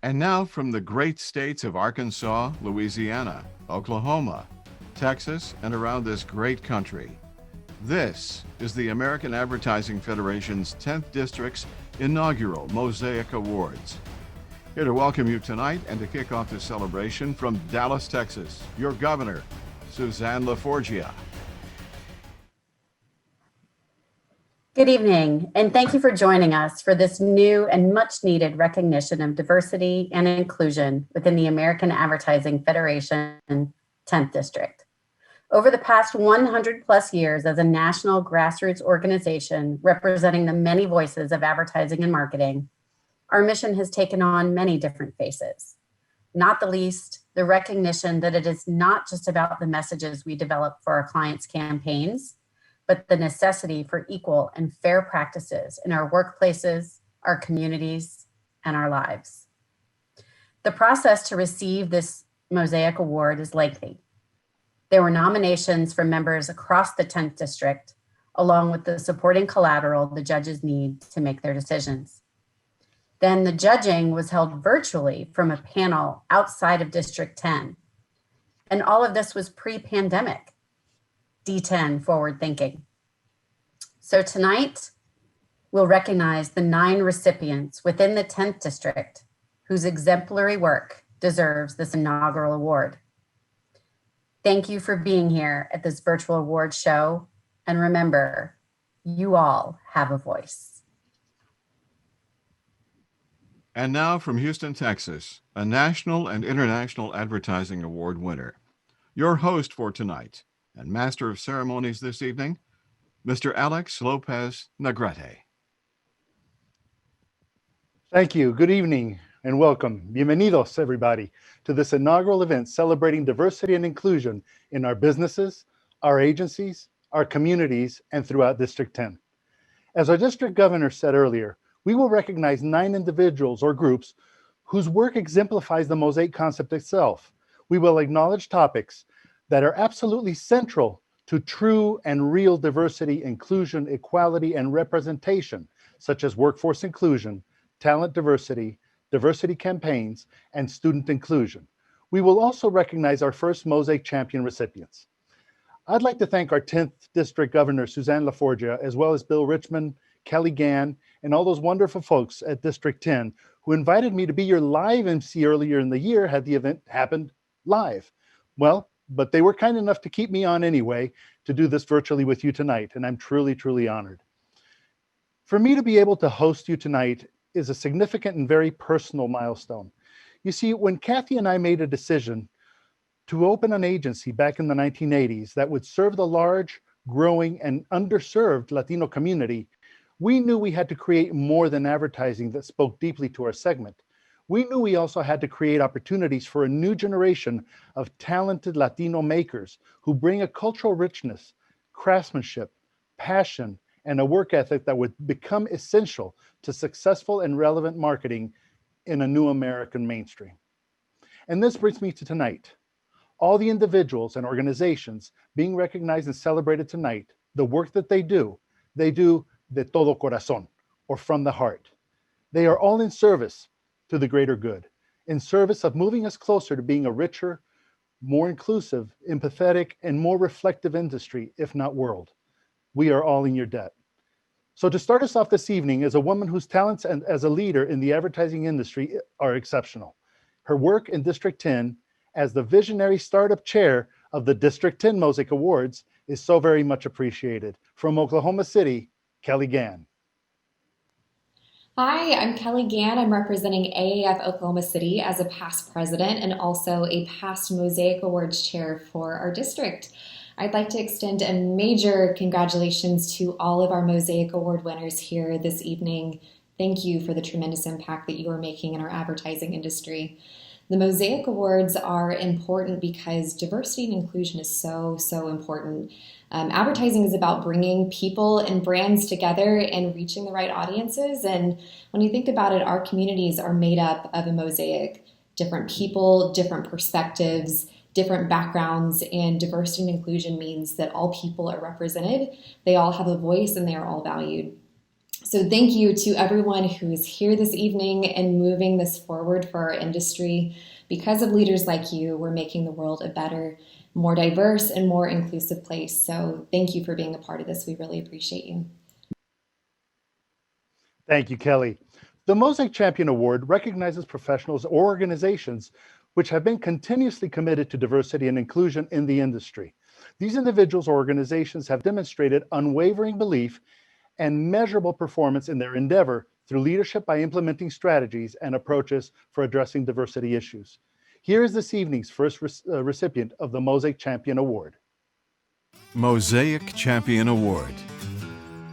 And now from the great states of Arkansas, Louisiana, Oklahoma, Texas, and around this great country, this is the American Advertising Federation's 10th District's inaugural Mosaic Awards. Here to welcome you tonight and to kick off this celebration from Dallas, Texas, your governor, Suzanne LaForgia. Good evening, and thank you for joining us for this new and much needed recognition of diversity and inclusion within the American Advertising Federation 10th District. Over the past 100 plus years as a national grassroots organization representing the many voices of advertising and marketing, our mission has taken on many different faces. Not the least, the recognition that it is not just about the messages we develop for our clients' campaigns, but the necessity for equal and fair practices in our workplaces, our communities, and our lives. The process to receive this Mosaic Award is lengthy. There were nominations from members across the 10th District, along with the supporting collateral the judges need to make their decisions. Then the judging was held virtually from a panel outside of District 10. And all of this was pre-pandemic. D10 forward thinking. So tonight, we'll recognize the 9 recipients within the 10th District whose exemplary work deserves this inaugural award. Thank you for being here at this virtual award show. And remember, you all have a voice. And now from Houston, Texas, a national and international advertising award winner, your host for tonight and master of ceremonies this evening, Mr. Alex Lopez Negrete. Thank you. Good evening and welcome. Bienvenidos, everybody, to this inaugural event celebrating diversity and inclusion in our businesses, our agencies, our communities, and throughout District 10. As our district governor said earlier, we will recognize 9 individuals or groups whose work exemplifies the Mosaic concept itself. We will acknowledge topics that are absolutely central to true and real diversity, inclusion, equality, and representation, such as workforce inclusion, talent diversity, diversity campaigns, and student inclusion. We will also recognize our first Mosaic Champion recipients. I'd like to thank our 10th District Governor, Suzanne LaForgia, as well as Bill Richmond, Kelly Gann, and all those wonderful folks at District 10 who invited me to be your live MC earlier in the year had the event happened live. Well, but they were kind enough to keep me on anyway to do this virtually with you tonight, and I'm truly, truly honored. For me to be able to host you tonight is a significant and very personal milestone. You see, when Kathy and I made a decision to open an agency back in the 1980s that would serve the large, growing, and underserved Latino community, we knew we had to create more than advertising that spoke deeply to our segment. We knew we also had to create opportunities for a new generation of talented Latino makers who bring a cultural richness, craftsmanship, passion, and a work ethic that would become essential to successful and relevant marketing in a new American mainstream. And this brings me to tonight. All the individuals and organizations being recognized and celebrated tonight, the work that they do de todo corazón, or from the heart. They are all in service to the greater good, in service of moving us closer to being a richer, more inclusive, empathetic, and more reflective industry, if not world. We are all in your debt. So to start us off this evening is a woman whose talents and as a leader in the advertising industry are exceptional. Her work in District 10 as the visionary startup chair of the District 10 Mosaic Awards is so very much appreciated. From Oklahoma City, Kelly Gann. Hi, I'm Kelly Gann. I'm representing AAF Oklahoma City as a past president and also a past Mosaic Awards chair for our district. I'd like to extend a major congratulations to all of our Mosaic Award winners here this evening. Thank you for the tremendous impact that you are making in our advertising industry. The Mosaic Awards are important because diversity and inclusion is so important. Advertising is about bringing people and brands together and reaching the right audiences. And when you think about it, our communities are made up of a mosaic, different people, different perspectives, different backgrounds, and diversity and inclusion means that all people are represented. They all have a voice and they are all valued. So thank you to everyone who is here this evening and moving this forward for our industry. Because of leaders like you, we're making the world a better, more diverse, and more inclusive place. So thank you for being a part of this. We really appreciate you. Thank you, Kelly. The Mosaic Champion Award recognizes professionals or organizations which have been continuously committed to diversity and inclusion in the industry. These individuals or organizations have demonstrated unwavering belief and measurable performance in their endeavor through leadership by implementing strategies and approaches for addressing diversity issues. Here is this evening's first recipient of the Mosaic Champion Award. Mosaic Champion Award.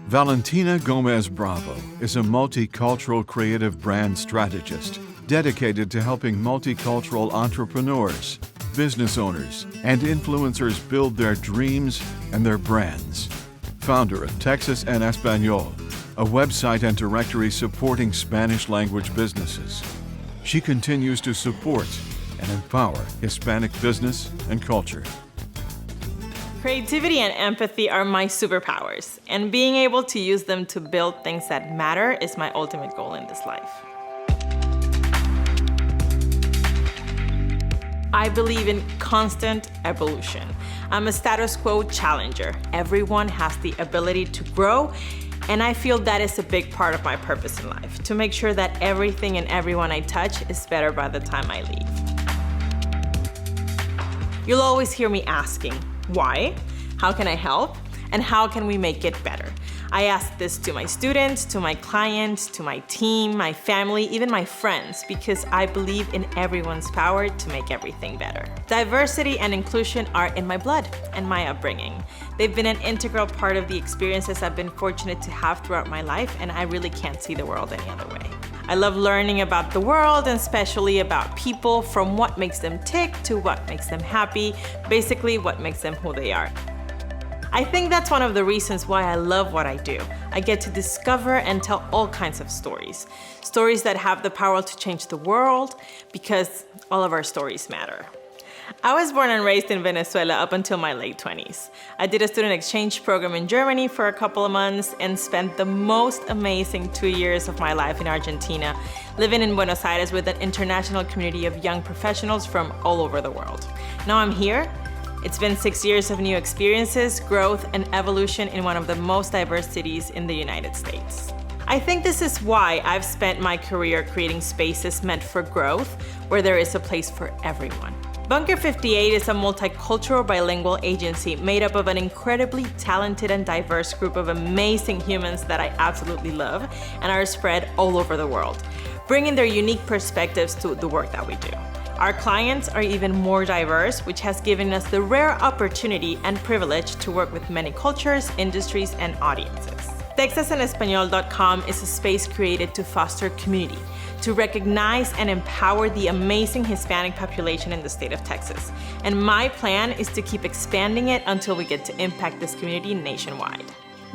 Valentina Gomez Bravo is a multicultural creative brand strategist dedicated to helping multicultural entrepreneurs, business owners, and influencers build their dreams and their brands. Founder of Texas en Español, a website and directory supporting Spanish language businesses. She continues to support and empower Hispanic business and culture. Creativity and empathy are my superpowers, and being able to use them to build things that matter is my ultimate goal in this life. I believe in constant evolution. I'm a status quo challenger. Everyone has the ability to grow, and I feel that is a big part of my purpose in life, to make sure that everything and everyone I touch is better by the time I leave. You'll always hear me asking, why? How can I help? And how can we make it better? I ask this to my students, to my clients, to my team, my family, even my friends, because I believe in everyone's power to make everything better. Diversity and inclusion are in my blood and my upbringing. They've been an integral part of the experiences I've been fortunate to have throughout my life, and I really can't see the world any other way. I love learning about the world, and especially about people, from what makes them tick to what makes them happy, basically what makes them who they are. I think that's one of the reasons why I love what I do. I get to discover and tell all kinds of stories. Stories that have the power to change the world, because all of our stories matter. I was born and raised in Venezuela up until my late 20s. I did a student exchange program in Germany for a couple of months and spent the most amazing 2 years of my life in Argentina, living in Buenos Aires with an international community of young professionals from all over the world. Now I'm here. It's been 6 years of new experiences, growth, and evolution in one of the most diverse cities in the United States. I think this is why I've spent my career creating spaces meant for growth, where there is a place for everyone. Bunker 58 is a multicultural bilingual agency made up of an incredibly talented and diverse group of amazing humans that I absolutely love and are spread all over the world, bringing their unique perspectives to the work that we do. Our clients are even more diverse, which has given us the rare opportunity and privilege to work with many cultures, industries, and audiences. TexasEnEspañol.com is a space created to foster community, to recognize and empower the amazing Hispanic population in the state of Texas. And my plan is to keep expanding it until we get to impact this community nationwide.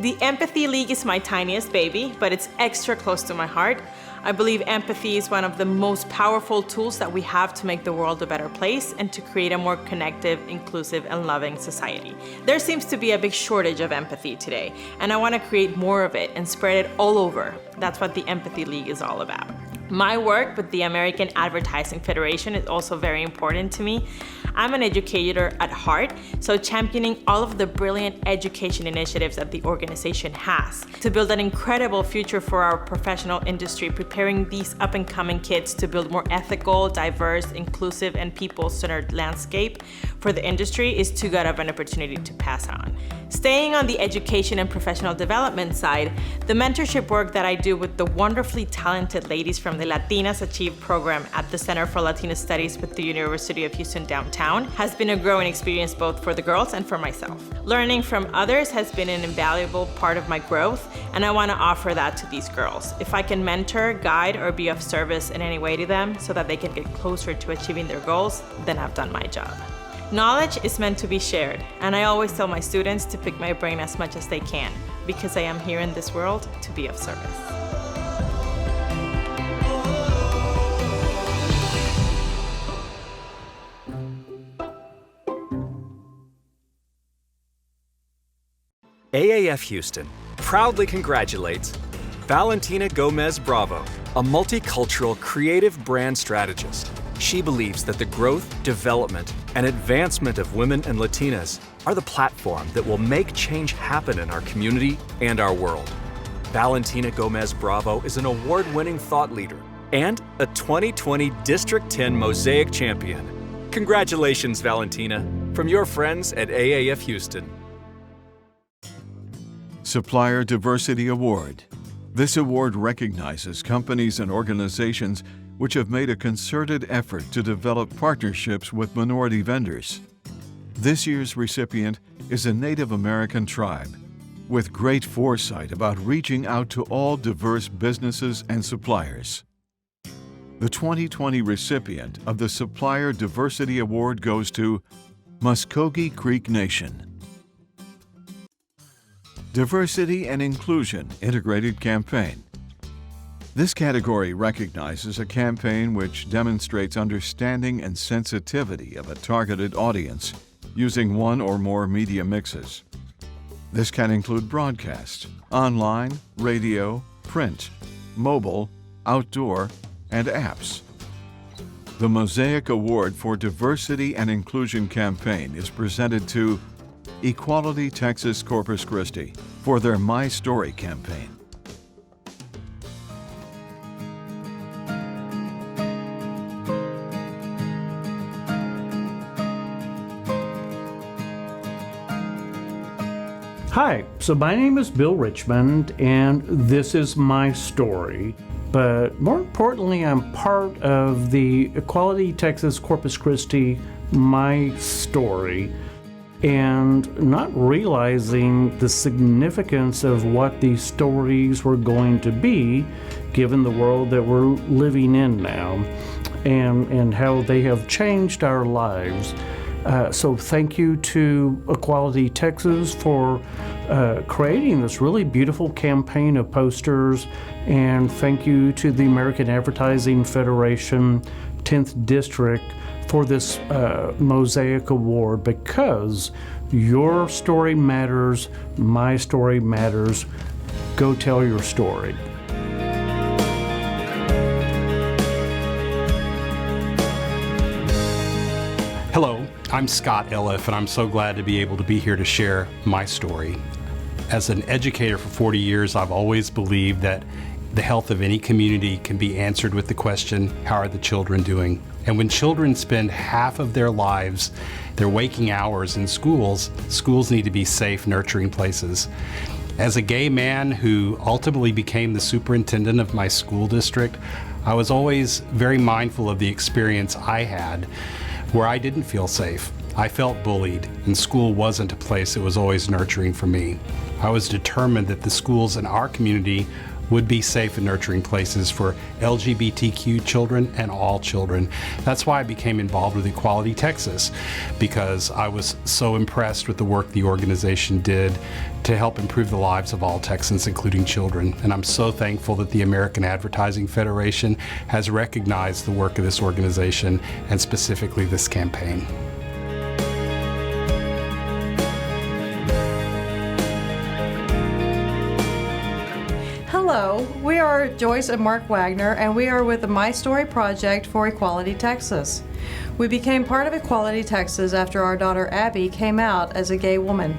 The Empathy League is my tiniest baby, but it's extra close to my heart. I believe empathy is one of the most powerful tools that we have to make the world a better place and to create a more connective, inclusive, and loving society. There seems to be a big shortage of empathy today, and I want to create more of it and spread it all over. That's what the Empathy League is all about. My work with the American Advertising Federation is also very important to me. I'm an educator at heart, so championing all of the brilliant education initiatives that the organization has to build an incredible future for our professional industry, preparing these up-and-coming kids to build more ethical, diverse, inclusive, and people-centered landscape for the industry is too good of an opportunity to pass on. Staying on the education and professional development side, the mentorship work that I do with the wonderfully talented ladies from the Latinas Achieve program at the Center for Latino Studies with the University of Houston downtown has been a growing experience both for the girls and for myself. Learning from others has been an invaluable part of my growth, and I want to offer that to these girls. If I can mentor, guide, or be of service in any way to them so that they can get closer to achieving their goals, then I've done my job. Knowledge is meant to be shared, and I always tell my students to pick my brain as much as they can, because I am here in this world to be of service. AAF Houston proudly congratulates Valentina Gomez Bravo, a multicultural creative brand strategist. She believes that the growth, development, and advancement of women and Latinas are the platform that will make change happen in our community and our world. Valentina Gomez Bravo is an award-winning thought leader and a 2020 District 10 Mosaic champion. Congratulations, Valentina, from your friends at AAF Houston. Supplier Diversity Award. This award recognizes companies and organizations which have made a concerted effort to develop partnerships with minority vendors. This year's recipient is a Native American tribe with great foresight about reaching out to all diverse businesses and suppliers. The 2020 recipient of the Supplier Diversity Award goes to Muskogee Creek Nation. Diversity and Inclusion Integrated Campaign. This category recognizes a campaign which demonstrates understanding and sensitivity of a targeted audience using one or more media mixes. This can include broadcast, online, radio, print, mobile, outdoor, and apps. The Mosaic Award for Diversity and Inclusion Campaign is presented to Equality Texas Corpus Christi for their My Story campaign. Hi, so my name is Bill Richmond, and this is my story. But more importantly, I'm part of the Equality Texas Corpus Christi My Story, and not realizing the significance of what these stories were going to be, given the world that we're living in now, and how they have changed our lives. So thank you to Equality Texas for creating this really beautiful campaign of posters, and thank you to the American Advertising Federation 10th District for this Mosaic Award, because your story matters, my story matters. Go tell your story. Hello, I'm Scott Elliff, and I'm so glad to be able to be here to share my story. As an educator for 40 years, I've always believed that the health of any community can be answered with the question, how are the children doing? And when children spend half of their lives, their waking hours in schools, schools need to be safe, nurturing places. As a gay man who ultimately became the superintendent of my school district, I was always very mindful of the experience I had where I didn't feel safe. I felt bullied, and school wasn't a place that was always nurturing for me. I was determined that the schools in our community would be safe and nurturing places for LGBTQ children and all children. That's why I became involved with Equality Texas, because I was so impressed with the work the organization did to help improve the lives of all Texans, including children. And I'm so thankful that the American Advertising Federation has recognized the work of this organization, and specifically this campaign. Hello, we are Joyce and Mark Wagner, and we are with the My Story Project for Equality Texas. We became part of Equality Texas after our daughter Abby came out as a gay woman.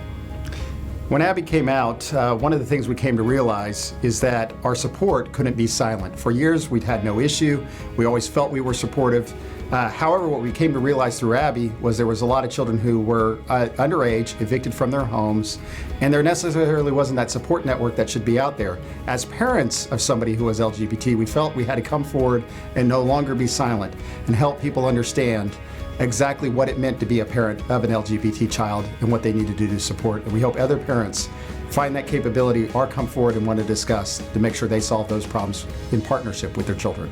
When Abby came out, one of the things we came to realize is that our support couldn't be silent. For years, we'd had no issue. We always felt we were supportive. However, what we came to realize through Abby was there was a lot of children who were underage, evicted from their homes, and there necessarily wasn't that support network that should be out there. As parents of somebody who was LGBT, we felt we had to come forward and no longer be silent and help people understand exactly what it meant to be a parent of an LGBT child and what they need to do to support. And we hope other parents find that capability or come forward and want to discuss to make sure they solve those problems in partnership with their children.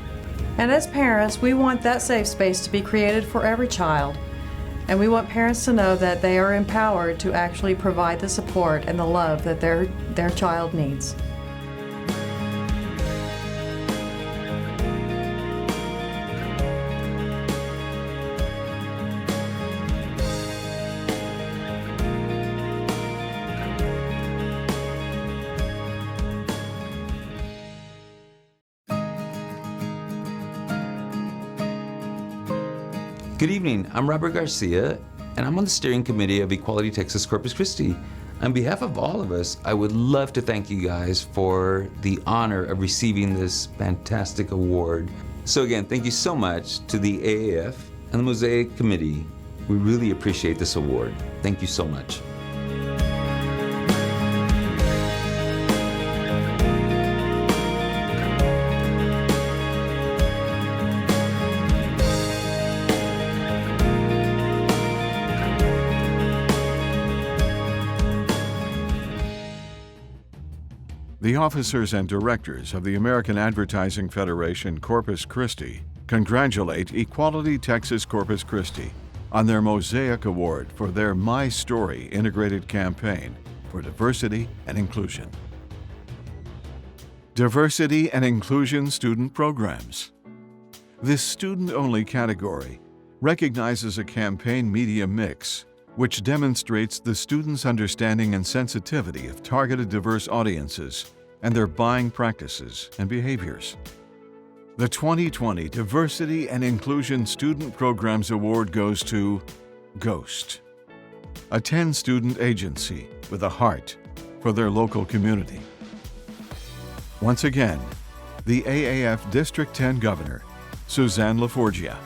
And as parents, we want that safe space to be created for every child. And we want parents to know that they are empowered to actually provide the support and the love that their child needs. Good evening, I'm Robert Garcia, and I'm on the steering committee of Equality Texas Corpus Christi. On behalf of all of us, I would love to thank you guys for the honor of receiving this fantastic award. So again, thank you so much to the AAF and the Mosaic Committee. We really appreciate this award. Thank you so much. The officers and directors of the American Advertising Federation Corpus Christi congratulate Equality Texas Corpus Christi on their Mosaic Award for their My Story integrated campaign for diversity and inclusion. Diversity and Inclusion Student Programs. This student-only category recognizes a campaign media mix which demonstrates the students' understanding and sensitivity of targeted diverse audiences and their buying practices and behaviors. The 2020 Diversity and Inclusion Student Programs Award goes to GHOST, a 10-student agency with a heart for their local community. Once again, the AAF District 10 Governor, Suzanne LaForgia.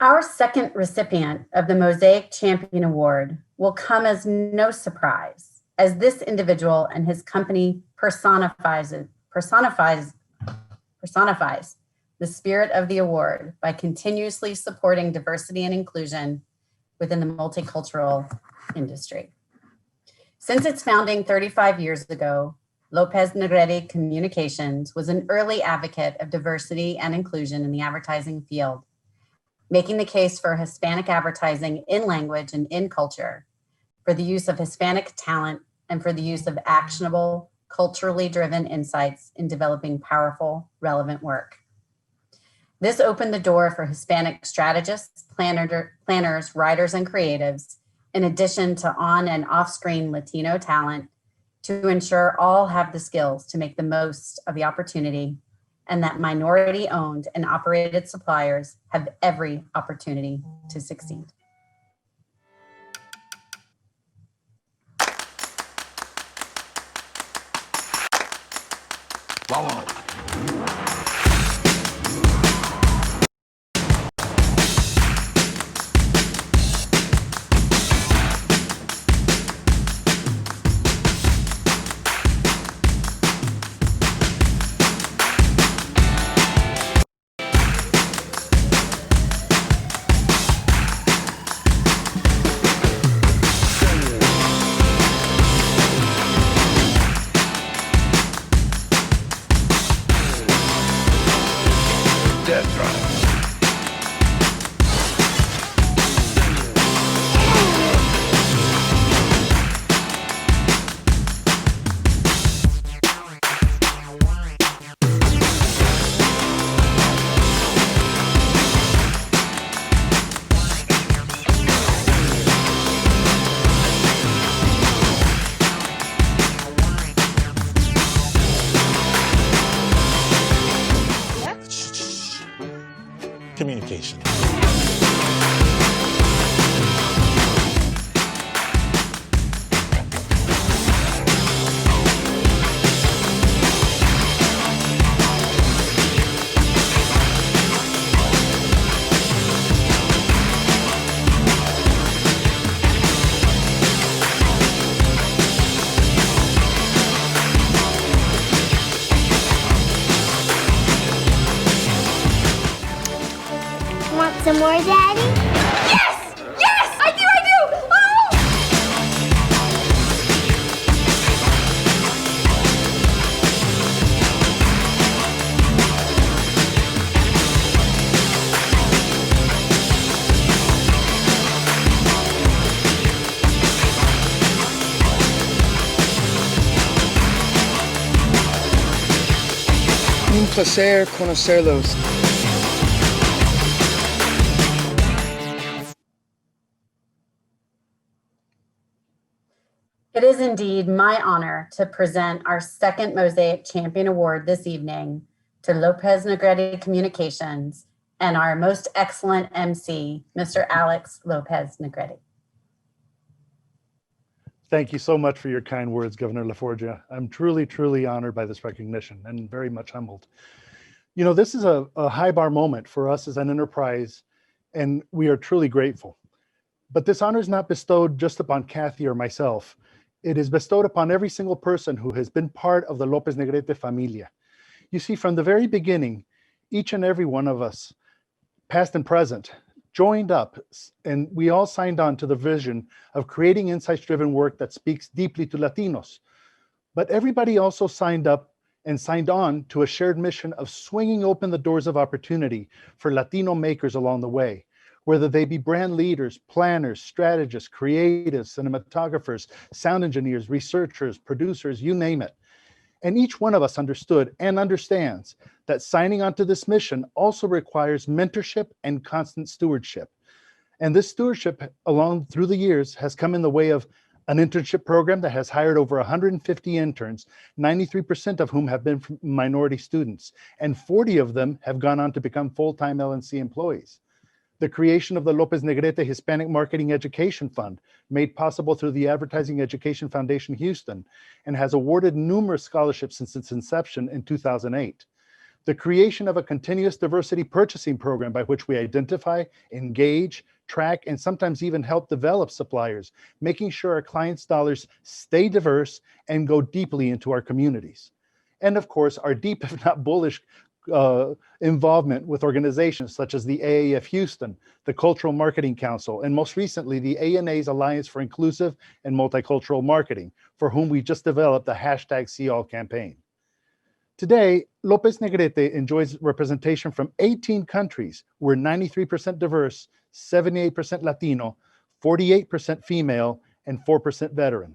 Our second recipient of the Mosaic Champion Award will come as no surprise, as this individual and his company personifies the spirit of the award by continuously supporting diversity and inclusion within the multicultural industry. Since its founding 35 years ago, Lopez Negrete Communications was an early advocate of diversity and inclusion in the advertising field, making the case for Hispanic advertising in language and in culture, for the use of Hispanic talent, and for the use of actionable, culturally driven insights in developing powerful, relevant work. This opened the door for Hispanic strategists, planners, writers, and creatives, in addition to on and off-screen Latino talent, to ensure all have the skills to make the most of the opportunity, and that minority-owned and operated suppliers have every opportunity to succeed. Wow. Communication. Want some more, Daddy? Yes! Yes! I do! Oh! Un placer conocerlos. It is indeed my honor to present our second Mosaic Champion Award this evening to Lopez Negrete Communications and our most excellent MC, Mr. Alex Lopez Negrete. Thank you so much for your kind words, Governor LaForgia. I'm truly, truly honored by this recognition and very much humbled. You know, this is a high bar moment for us as an enterprise, and we are truly grateful. But this honor is not bestowed just upon Kathy or myself. It is bestowed upon every single person who has been part of the Lopez Negrete familia. You see, from the very beginning, each and every one of us, past and present, joined up, and we all signed on to the vision of creating insights-driven work that speaks deeply to Latinos. But everybody also signed up and signed on to a shared mission of swinging open the doors of opportunity for Latino makers along the way, whether they be brand leaders, planners, strategists, creatives, cinematographers, sound engineers, researchers, producers, you name it. And each one of us understood and understands that signing on to this mission also requires mentorship and constant stewardship. And this stewardship along through the years has come in the way of an internship program that has hired over 150 interns, 93% of whom have been minority students, and 40 of them have gone on to become full-time LNC employees. The creation of the Lopez Negrete Hispanic Marketing Education Fund, made possible through the Advertising Education Foundation Houston, and has awarded numerous scholarships since its inception in 2008. The creation of a continuous diversity purchasing program by which we identify, engage, track, and sometimes even help develop suppliers, making sure our clients' dollars stay diverse and go deeply into our communities. And of course, our deep, if not bullish, involvement with organizations such as the AAF Houston, the Cultural Marketing Council, and most recently, the ANA's Alliance for Inclusive and Multicultural Marketing, for whom we just developed the #SeeAll campaign. Today, Lopez Negrete enjoys representation from 18 countries. We're 93% diverse, 78% Latino, 48% female, and 4% veteran.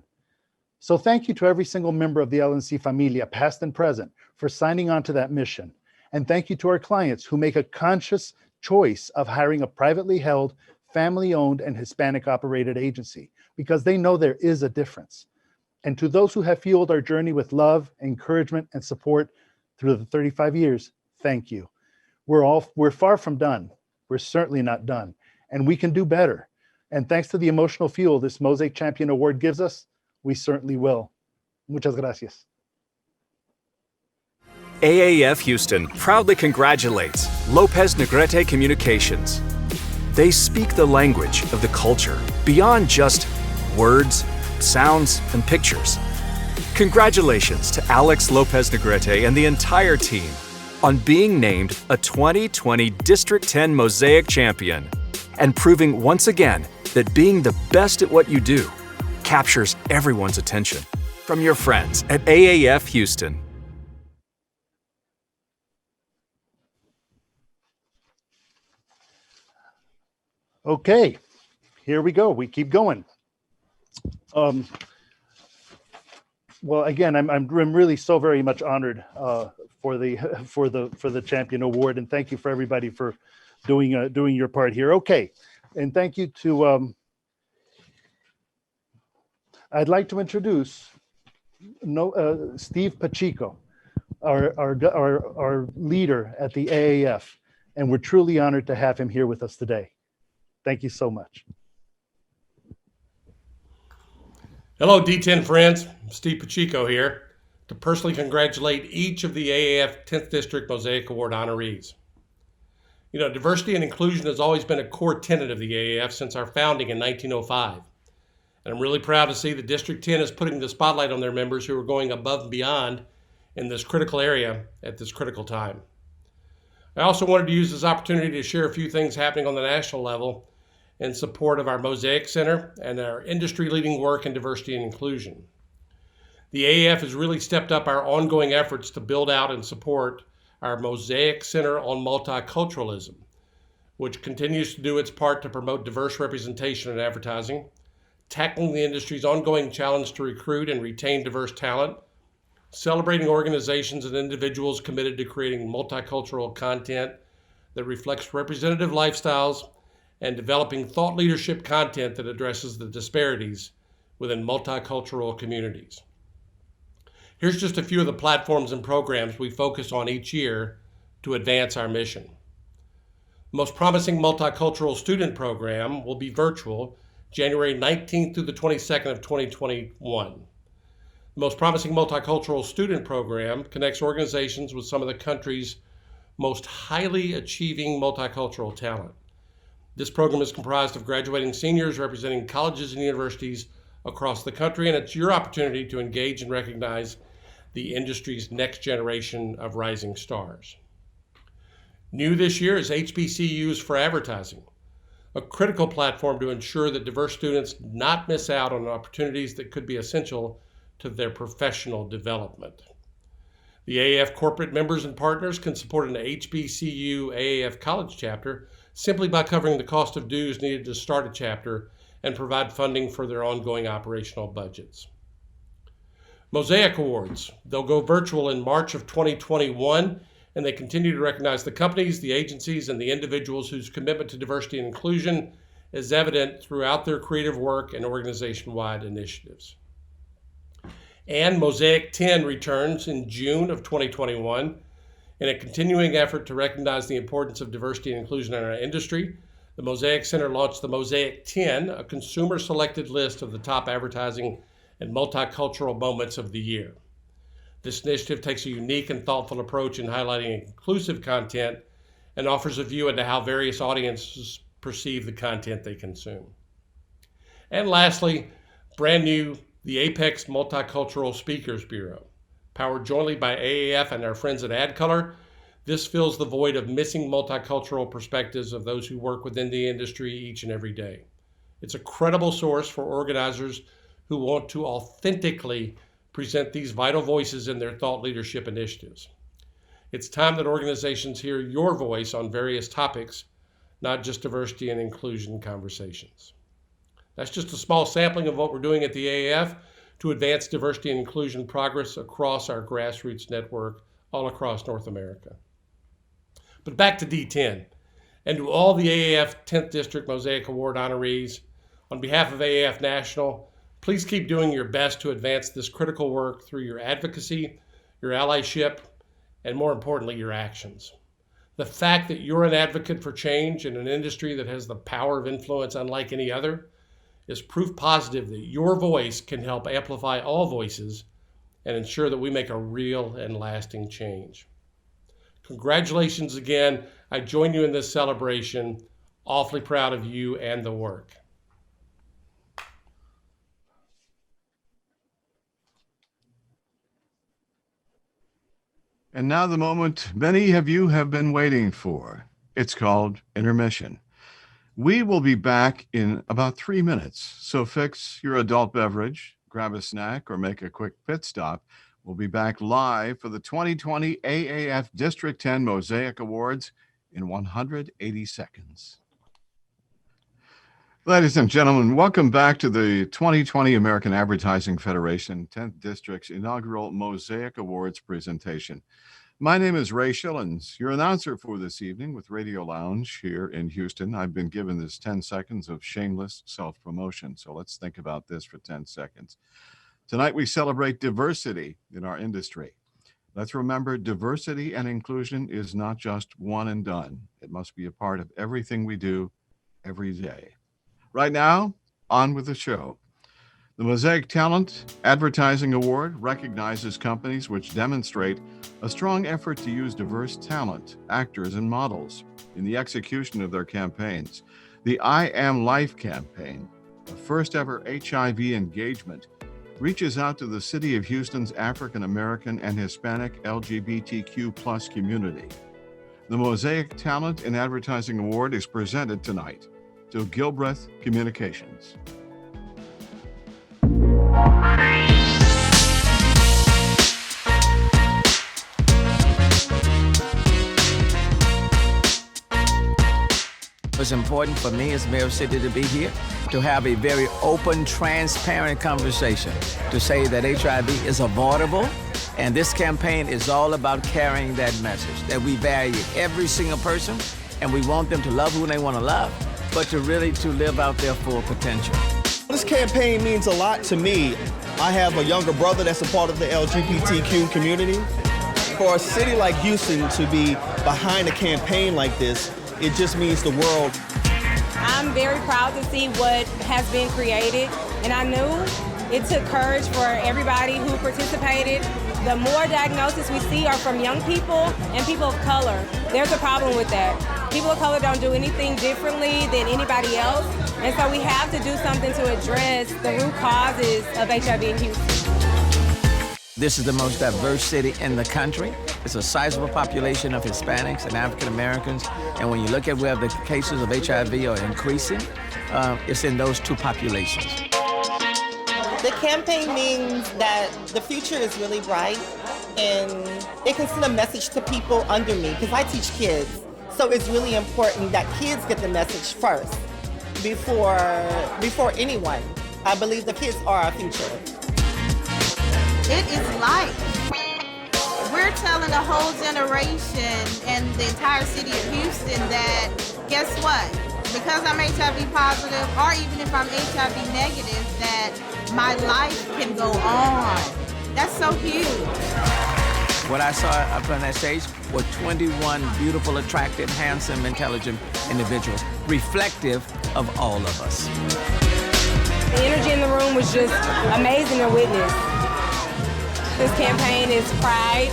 So thank you to every single member of the LNC familia, past and present, for signing on to that mission. And thank you to our clients who make a conscious choice of hiring a privately held, family-owned, and Hispanic-operated agency, because they know there is a difference. And to those who have fueled our journey with love, encouragement, and support through the 35 years, thank you. We're far from done. We're certainly not done. And we can do better. And thanks to the emotional fuel this Mosaic Champion Award gives us, we certainly will. Muchas gracias. AAF Houston proudly congratulates Lopez Negrete Communications. They speak the language of the culture beyond just words, sounds, and pictures. Congratulations to Alex Lopez Negrete and the entire team on being named a 2020 District 10 Mosaic Champion and proving once again that being the best at what you do captures everyone's attention. From your friends at AAF Houston. Okay, here we go. We keep going. Well, again, I'm really so very much honored for the Champion Award, and thank you for everybody for doing your part here. Okay, and thank you to. I'd like to introduce Steve Pacheco, our leader at the AAF, and we're truly honored to have him here with us today. Thank you so much. Hello, D10 friends. Steve Pacheco here to personally congratulate each of the AAF 10th District Mosaic Award honorees. You know, diversity and inclusion has always been a core tenet of the AAF since our founding in 1905. And I'm really proud to see that District 10 is putting the spotlight on their members who are going above and beyond in this critical area at this critical time. I also wanted to use this opportunity to share a few things happening on the national level in support of our Mosaic Center and our industry-leading work in diversity and inclusion. The AAF has really stepped up our ongoing efforts to build out and support our Mosaic Center on Multiculturalism, which continues to do its part to promote diverse representation in advertising, tackling the industry's ongoing challenge to recruit and retain diverse talent, celebrating organizations and individuals committed to creating multicultural content that reflects representative lifestyles, and developing thought leadership content that addresses the disparities within multicultural communities. Here's just a few of the platforms and programs we focus on each year to advance our mission. The most promising multicultural student program will be virtual January 19th through the 22nd of 2021. The most promising multicultural student program connects organizations with some of the country's most highly achieving multicultural talent. This program is comprised of graduating seniors representing colleges and universities across the country, and it's your opportunity to engage and recognize the industry's next generation of rising stars. New this year is HBCUs for Advertising, a critical platform to ensure that diverse students not miss out on opportunities that could be essential to their professional development. The AAF corporate members and partners can support an HBCU AAF college chapter simply by covering the cost of dues needed to start a chapter and provide funding for their ongoing operational budgets. Mosaic Awards, they'll go virtual in March of 2021, and they continue to recognize the companies, the agencies, and the individuals whose commitment to diversity and inclusion is evident throughout their creative work and organization-wide initiatives. And Mosaic 10 returns in June of 2021 in a continuing effort to recognize the importance of diversity and inclusion in our industry. The Mosaic Center launched the Mosaic 10, a consumer-selected list of the top advertising and multicultural moments of the year. This initiative takes a unique and thoughtful approach in highlighting inclusive content and offers a view into how various audiences perceive the content they consume. And lastly, brand new, the Apex Multicultural Speakers Bureau. Powered jointly by AAF and our friends at AdColor, this fills the void of missing multicultural perspectives of those who work within the industry each and every day. It's a credible source for organizers who want to authentically present these vital voices in their thought leadership initiatives. It's time that organizations hear your voice on various topics, not just diversity and inclusion conversations. That's just a small sampling of what we're doing at the AAF to advance diversity and inclusion progress across our grassroots network all across North America. But back to D10, and to all the AAF 10th District Mosaic Award honorees, on behalf of AAF National, please keep doing your best to advance this critical work through your advocacy, your allyship, and more importantly, your actions. The fact that you're an advocate for change in an industry that has the power of influence unlike any other is proof positive that your voice can help amplify all voices and ensure that we make a real and lasting change. Congratulations again. I join you in this celebration. Awfully proud of you and the work. And now the moment many of you have been waiting for. It's called intermission. We will be back in about 3 minutes, so fix your adult beverage, grab a snack, or make a quick pit stop. We'll be back live for the 2020 AAF District 10 Mosaic Awards in 180 seconds. Ladies and gentlemen, welcome back to the 2020 American Advertising Federation 10th District's inaugural Mosaic Awards presentation. My name is Ray Schillens, your announcer for this evening with Radio Lounge here in Houston. I've been given this 10 seconds of shameless self-promotion, so let's think about this for 10 seconds. Tonight we celebrate diversity in our industry. Let's remember, diversity and inclusion is not just one and done. It must be a part of everything we do every day. Right now, on with the show. The Mosaic Talent Advertising Award recognizes companies which demonstrate a strong effort to use diverse talent, actors, and models in the execution of their campaigns. The I Am Life campaign, the first ever HIV engagement, reaches out to the City of Houston's African American and Hispanic LGBTQ+ community. The Mosaic Talent in Advertising Award is presented tonight to Gilbreth Communications. It's important for me as mayor of the city to be here, to have a very open, transparent conversation, to say that HIV is avoidable, and this campaign is all about carrying that message, that we value every single person, and we want them to love who they want to love, but to really to live out their full potential. This campaign means a lot to me. I have a younger brother that's a part of the LGBTQ community. For a city like Houston to be behind a campaign like this, it just means the world. I'm very proud to see what has been created, and I knew it took courage for everybody who participated. The more diagnoses we see are from young people and people of color. There's a problem with that. People of color don't do anything differently than anybody else, and so we have to do something to address the root causes of HIV in Houston. This is the most diverse city in the country. It's a sizable population of Hispanics and African Americans, and when you look at where the cases of HIV are increasing, it's in those two populations. The campaign means that the future is really bright, and it can send a message to people under me, because I teach kids. So it's really important that kids get the message first, before anyone. I believe the kids are our future. It is life. We're telling a whole generation and the entire city of Houston that, guess what? Because I'm HIV positive, or even if I'm HIV negative, that my life can go on. That's so huge. What I saw up on that stage were 21 beautiful, attractive, handsome, intelligent individuals, reflective of all of us. The energy in the room was just amazing to witness. This campaign is pride,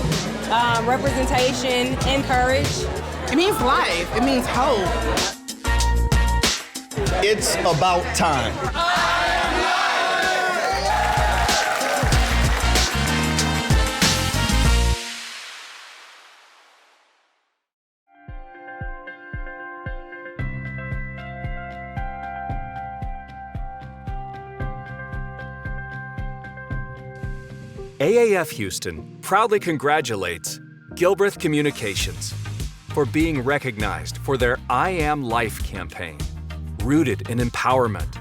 representation, and courage. It means life. It means hope. It's about time. AAF Houston proudly congratulates Gilbreth Communications for being recognized for their I Am Life campaign. Rooted in empowerment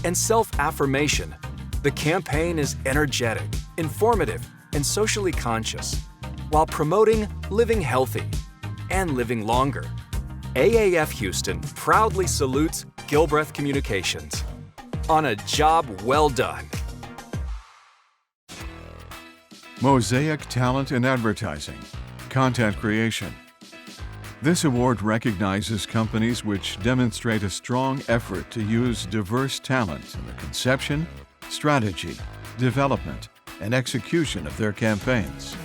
and self-affirmation, the campaign is energetic, informative, and socially conscious, while promoting living healthy and living longer. AAF Houston proudly salutes Gilbreth Communications on a job well done. Mosaic Talent in Advertising, Content Creation. This award recognizes companies which demonstrate a strong effort to use diverse talent in the conception, strategy, development, and execution of their campaigns.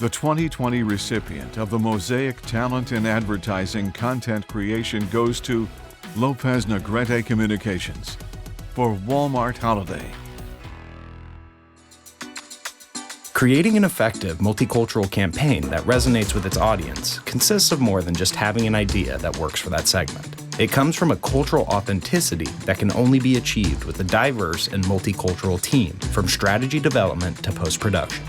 The 2020 recipient of the Mosaic Talent in Advertising Content Creation goes to Lopez Negrete Communications for Walmart Holiday. Creating an effective multicultural campaign that resonates with its audience consists of more than just having an idea that works for that segment. It comes from a cultural authenticity that can only be achieved with a diverse and multicultural team, from strategy development to post-production.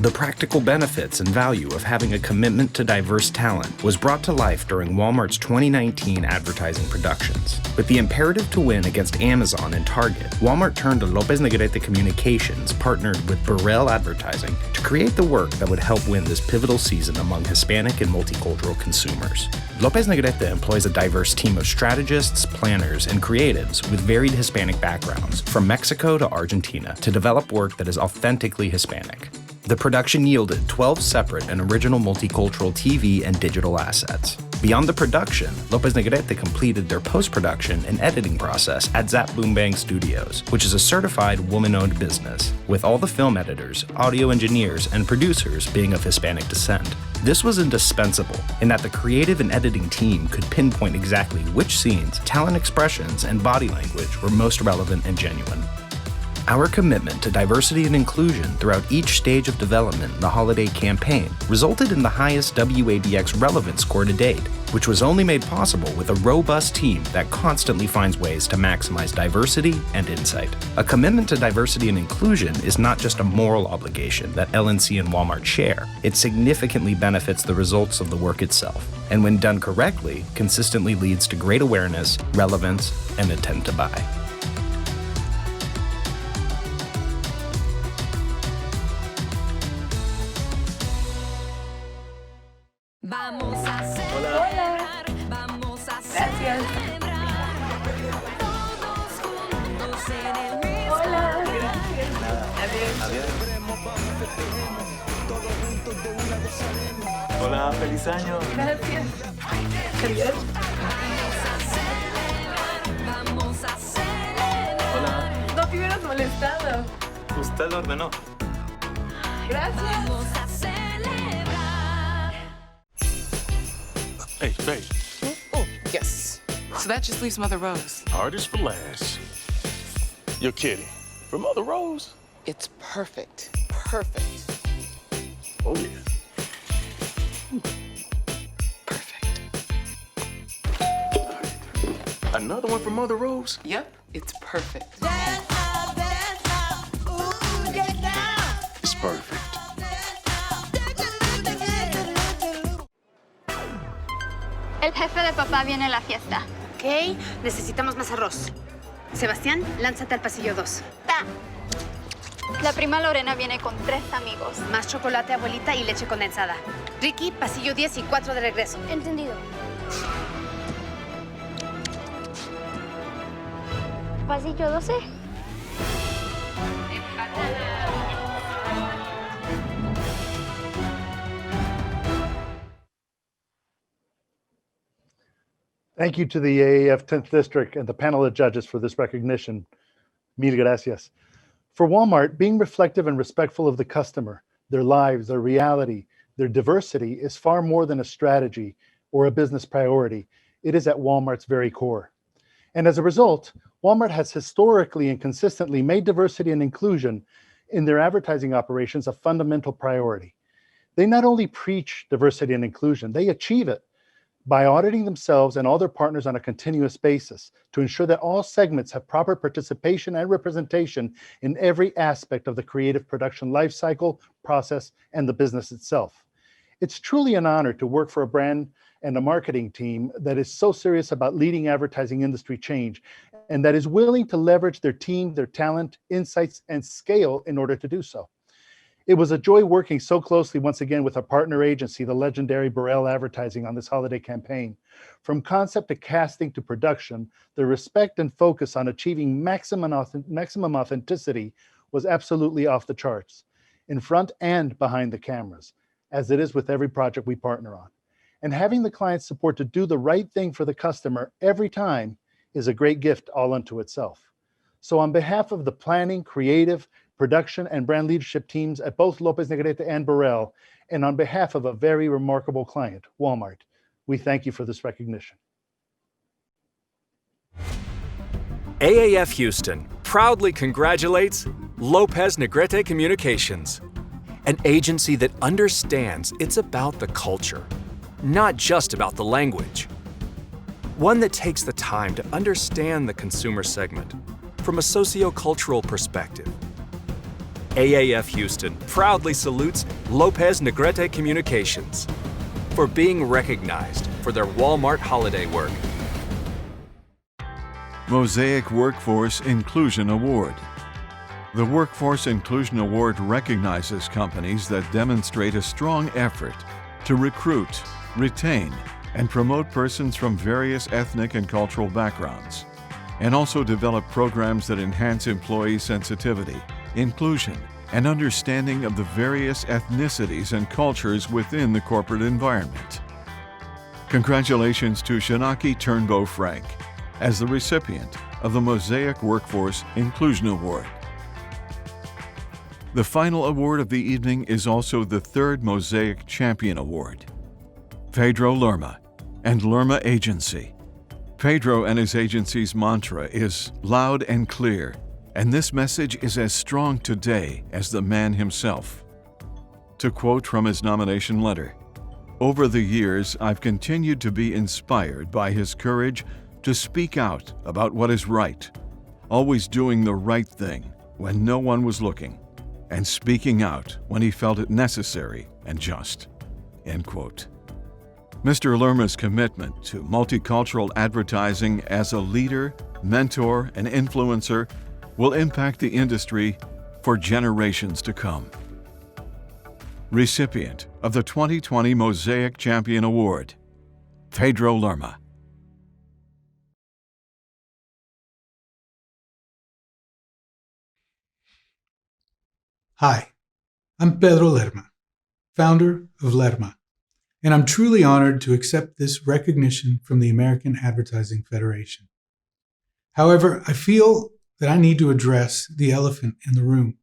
The practical benefits and value of having a commitment to diverse talent was brought to life during Walmart's 2019 advertising productions. With the imperative to win against Amazon and Target, Walmart turned to Lopez Negrete Communications, partnered with Burrell Advertising, to create the work that would help win this pivotal season among Hispanic and multicultural consumers. Lopez Negrete employs a diverse team of strategists, planners, and creatives with varied Hispanic backgrounds, from Mexico to Argentina, to develop work that is authentically Hispanic. The production yielded 12 separate and original multicultural TV and digital assets. Beyond the production, Lopez Negrete completed their post-production and editing process at Zap Boom Bang Studios, which is a certified woman-owned business, with all the film editors, audio engineers, and producers being of Hispanic descent. This was indispensable in that the creative and editing team could pinpoint exactly which scenes, talent expressions, and body language were most relevant and genuine. Our commitment to diversity and inclusion throughout each stage of development in the holiday campaign resulted in the highest WABX relevance score to date, which was only made possible with a robust team that constantly finds ways to maximize diversity and insight. A commitment to diversity and inclusion is not just a moral obligation that LNC and Walmart share, it significantly benefits the results of the work itself, and when done correctly, consistently leads to great awareness, relevance, and intent to buy. Hola, feliz año. Gracias. Javier. Hola. No te hubieras molestado. Usted lo ordenó. Gracias. Hey, babe. Oh, yes. So that just leaves Mother Rose. Artist for last. You're kidding. For Mother Rose? It's perfect. Perfect. Oh, yeah. Another one for Mother Rose? Yep, it's perfect. It's perfect. El jefe de papá viene a la fiesta. Ok, necesitamos más arroz. Sebastián, lánzate al pasillo 2. La prima Lorena viene con 3 amigos. Más chocolate, abuelita, y leche condensada. Ricky, pasillo 10 y 4 de regreso. Entendido. Pasillo 12. Thank you to the AAF 10th District and the panel of judges for this recognition. Mil gracias. For Walmart, being reflective and respectful of the customer, their lives, their reality, their diversity is far more than a strategy or a business priority. It is at Walmart's very core. And as a result, Walmart has historically and consistently made diversity and inclusion in their advertising operations a fundamental priority. They not only preach diversity and inclusion, they achieve it by auditing themselves and all their partners on a continuous basis to ensure that all segments have proper participation and representation in every aspect of the creative production lifecycle, process, and the business itself. It's truly an honor to work for a brand and a marketing team that is so serious about leading advertising industry change and that is willing to leverage their team, their talent, insights, and scale in order to do so. It was a joy working so closely once again with our partner agency, the legendary Burrell Advertising, on this holiday campaign. From concept to casting to production, the respect and focus on achieving maximum authenticity was absolutely off the charts, in front and behind the cameras, as it is with every project we partner on. And having the client support to do the right thing for the customer every time is a great gift all unto itself. So on behalf of the planning, creative, production, and brand leadership teams at both Lopez Negrete and Burrell, and on behalf of a very remarkable client, Walmart, we thank you for this recognition. AAF Houston proudly congratulates Lopez Negrete Communications, an agency that understands it's about the culture, not just about the language. One that takes the time to understand the consumer segment from a socio-cultural perspective. AAF Houston proudly salutes Lopez Negrete Communications for being recognized for their Walmart holiday work. Mosaic Workforce Inclusion Award. The Workforce Inclusion Award recognizes companies that demonstrate a strong effort to recruit, retain, and promote persons from various ethnic and cultural backgrounds, and also develop programs that enhance employee sensitivity, inclusion, and understanding of the various ethnicities and cultures within the corporate environment. Congratulations to Shanaki Turnbow Frank as the recipient of the Mosaic Workforce Inclusion Award. The final award of the evening is also the third Mosaic Champion Award. Pedro Lerma and Lerma Agency. Pedro and his agency's mantra is loud and clear, and this message is as strong today as the man himself. To quote from his nomination letter, "Over the years, I've continued to be inspired by his courage to speak out about what is right, always doing the right thing when no one was looking, and speaking out when he felt it necessary and just." End quote. Mr. Lerma's commitment to multicultural advertising as a leader, mentor, and influencer will impact the industry for generations to come. Recipient of the 2020 Mosaic Champion Award, Pedro Lerma. Hi, I'm Pedro Lerma, founder of Lerma, and I'm truly honored to accept this recognition from the American Advertising Federation. However, I feel that I need to address the elephant in the room.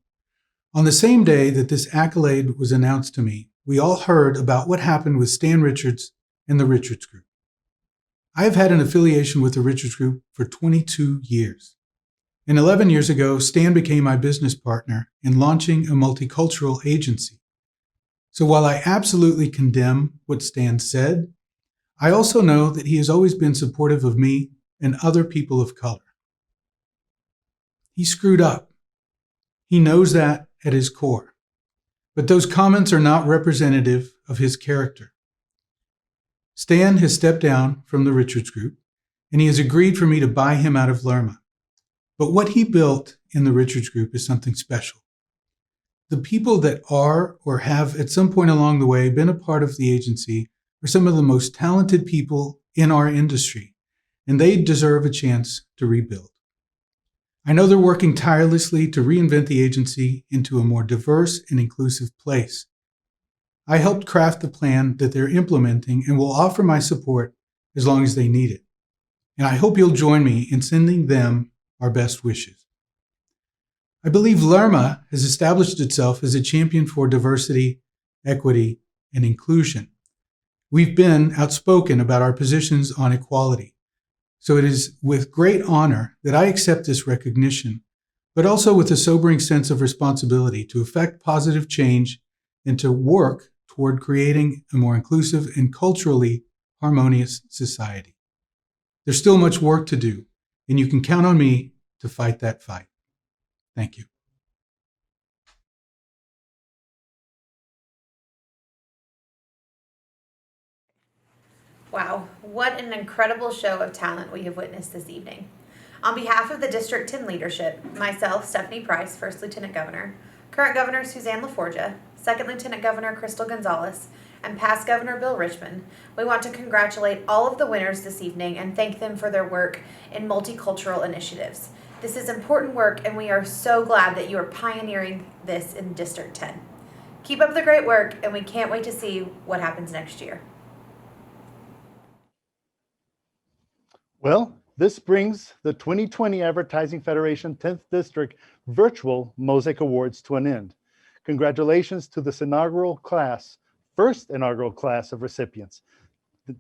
On the same day that this accolade was announced to me, we all heard about what happened with Stan Richards and the Richards Group. I have had an affiliation with the Richards Group for 22 years. And 11 years ago, Stan became my business partner in launching a multicultural agency. So while I absolutely condemn what Stan said, I also know that he has always been supportive of me and other people of color. He screwed up. He knows that at his core. But those comments are not representative of his character. Stan has stepped down from the Richards Group, and he has agreed for me to buy him out of Lerma. But what he built in the Richards Group is something special. The people that are or have at some point along the way been a part of the agency are some of the most talented people in our industry, and they deserve a chance to rebuild. I know they're working tirelessly to reinvent the agency into a more diverse and inclusive place. I helped craft the plan that they're implementing and will offer my support as long as they need it. And I hope you'll join me in sending them our best wishes. I believe Lerma has established itself as a champion for diversity, equity, and inclusion. We've been outspoken about our positions on equality. So it is with great honor that I accept this recognition, but also with a sobering sense of responsibility to effect positive change and to work toward creating a more inclusive and culturally harmonious society. There's still much work to do, and you can count on me to fight that fight. Thank you. Wow, what an incredible show of talent we have witnessed this evening. On behalf of the District 10 leadership, myself, Stephanie Price, First Lieutenant Governor, current Governor Suzanne LaForgia, Second Lieutenant Governor Crystal Gonzalez, and past Governor Bill Richmond, we want to congratulate all of the winners this evening and thank them for their work in multicultural initiatives. This is important work, and we are so glad that you are pioneering this in District 10. Keep up the great work, and we can't wait to see what happens next year. Well, this brings the 2020 Advertising Federation 10th District Virtual Mosaic Awards to an end. Congratulations to this inaugural class, first inaugural class of recipients.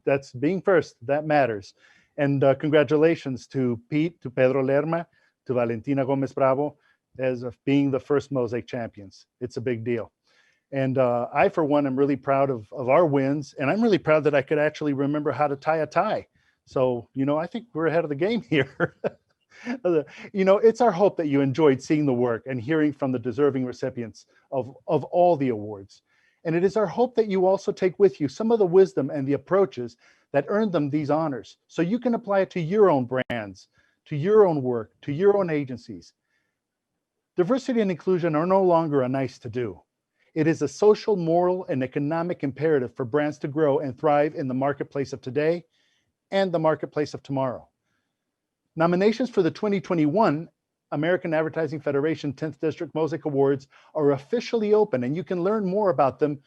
That's being first, that matters. And congratulations to Pete, to Pedro Lerma, to Valentina Gomez Bravo, as of being the first Mosaic champions. It's a big deal. And I, for one, am really proud of our wins, and I'm really proud that I could actually remember how to tie a tie. So, I think we're ahead of the game here. It's our hope that you enjoyed seeing the work and hearing from the deserving recipients of all the awards. And it is our hope that you also take with you some of the wisdom and the approaches that earned them these honors, so you can apply it to your own brands, to your own work, to your own agencies. Diversity and inclusion are no longer a nice to do. It is a social, moral, and economic imperative for brands to grow and thrive in the marketplace of today and the marketplace of tomorrow. Nominations for the 2021 American Advertising Federation 10th District Mosaic Awards are officially open, and you can learn more about them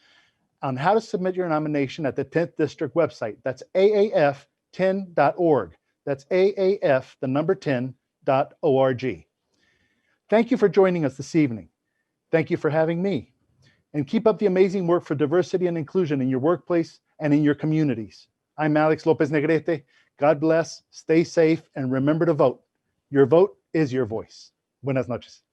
on how to submit your nomination at the 10th District website. That's aaf10.org. That's aaf, the number 10.org. Thank you for joining us this evening. Thank you for having me. And keep up the amazing work for diversity and inclusion in your workplace and in your communities. I'm Alex Lopez Negrete. God bless, stay safe, and remember to vote. Your vote is your voice. Buenas noches.